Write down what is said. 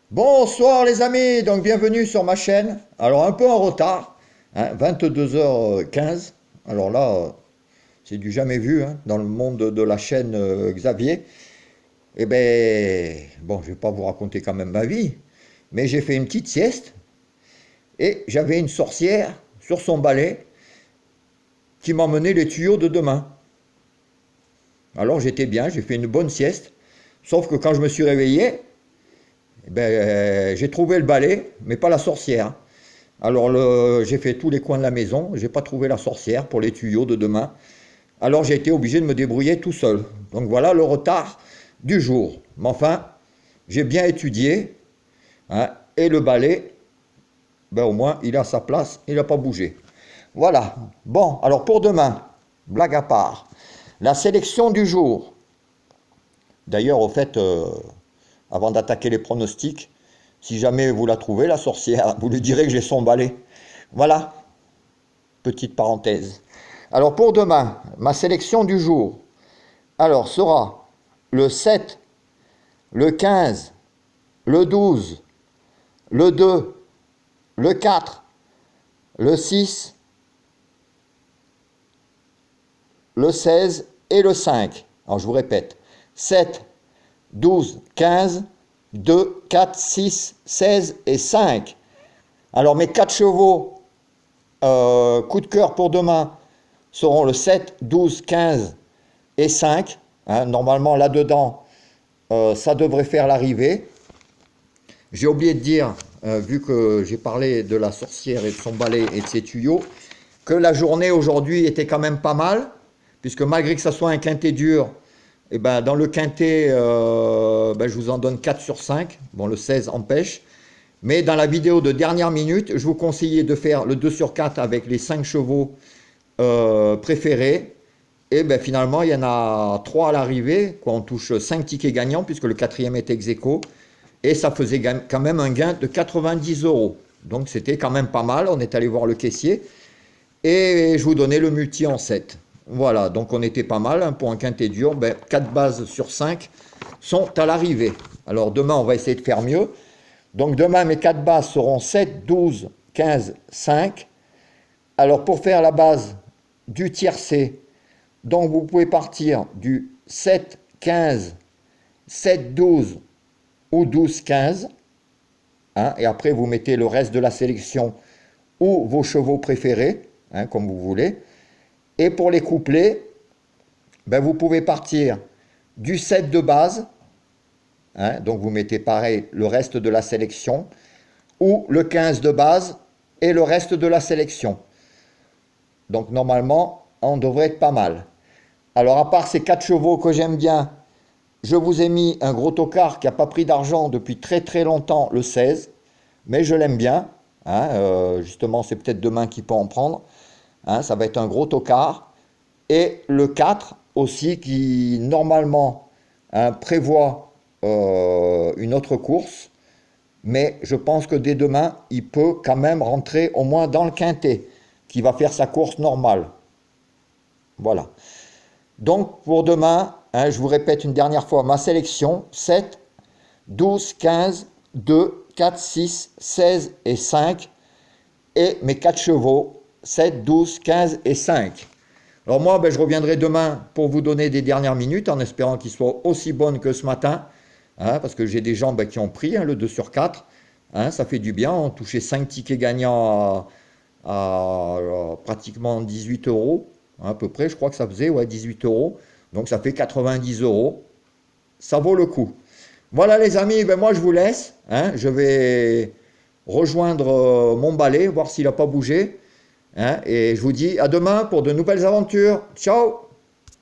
Bonsoir les amis, donc bienvenue sur ma chaîne. Alors un peu en retard, 22h15. Alors là, c'est du jamais vu dans le monde de la chaîne Xavier. Eh ben, bon, je vais pas vous raconter quand même ma vie, mais j'ai fait une petite sieste et j'avais une sorcière sur son balai qui m'emmenait les tuyaux de demain. Alors j'étais bien, j'ai fait une bonne sieste, sauf que quand je me suis réveillé, j'ai trouvé le balai, mais pas la sorcière. Alors j'ai fait tous les coins de la maison, j'ai pas trouvé la sorcière pour les tuyaux de demain. Alors j'ai été obligé de me débrouiller tout seul. Donc voilà le retard du jour. Mais enfin, j'ai bien étudié, et le balai, au moins il est à sa place, il n'a pas bougé. Voilà. Bon, alors pour demain, blague à part, la sélection du jour. D'ailleurs, au fait, avant d'attaquer les pronostics, si jamais vous la trouvez, la sorcière, vous lui direz que j'ai son balai. Voilà, petite parenthèse. Alors pour demain, ma sélection du jour, alors sera le 7, le 15, le 12, le 2, le 4, le 6, le 16 et le 5. Alors je vous répète, 7, 12, 15, 2, 4, 6, 16 et 5. Alors mes 4 chevaux, coup de cœur pour demain, seront le 7, 12, 15 et 5. Normalement là-dedans, ça devrait faire l'arrivée. J'ai oublié de dire, vu que j'ai parlé de la sorcière et de son balai et de ses tuyaux, que la journée aujourd'hui était quand même pas mal, puisque malgré que ça soit un quintet dur, dans le quintet, je vous en donne 4 sur 5. Bon, le 16 empêche. Mais dans la vidéo de dernière minute, je vous conseillais de faire le 2 sur 4 avec les 5 chevaux préférés. Et finalement, il y en a 3 à l'arrivée. On touche 5 tickets gagnants, puisque le 4e est ex aequo. Et ça faisait quand même un gain de 90 €. Donc c'était quand même pas mal. On est allé voir le caissier. Et je vous donnais le multi en 7. Voilà, donc on était pas mal pour un quintet dur. 4 bases sur 5 sont à l'arrivée. Alors demain, on va essayer de faire mieux. Donc demain, mes 4 bases seront 7, 12, 15, 5. Alors pour faire la base du tiercé, donc vous pouvez partir du 7, 15, 7, 12 ou 12, 15. Et après, vous mettez le reste de la sélection ou vos chevaux préférés, comme vous voulez. Et pour les couplets, vous pouvez partir du 7 de base, donc vous mettez pareil le reste de la sélection, ou le 15 de base et le reste de la sélection. Donc normalement, on devrait être pas mal. Alors à part ces 4 chevaux que j'aime bien, je vous ai mis un gros tocard qui n'a pas pris d'argent depuis très très longtemps, le 16, mais je l'aime bien. Justement, c'est peut-être demain qu'il peut en prendre. Ça va être un gros tocard. Et le 4 aussi qui normalement prévoit une autre course. Mais je pense que dès demain, il peut quand même rentrer au moins dans le quintet, qui va faire sa course normale. Voilà. Donc pour demain, je vous répète une dernière fois, ma sélection, 7, 12, 15, 2, 4, 6, 16 et 5. Et mes 4 chevaux, 7, 12, 15 et 5. Alors moi, je reviendrai demain pour vous donner des dernières minutes, en espérant qu'ils soient aussi bonnes que ce matin, parce que j'ai des gens qui ont pris le 2 sur 4. Ça fait du bien, on touchait 5 tickets gagnants à pratiquement 18 €, à peu près, je crois que ça faisait 18 €. Donc ça fait 90 €. Ça vaut le coup. Voilà les amis, moi je vous laisse. Je vais rejoindre mon balai, voir s'il n'a pas bougé. Et je vous dis à demain pour de nouvelles aventures. Ciao!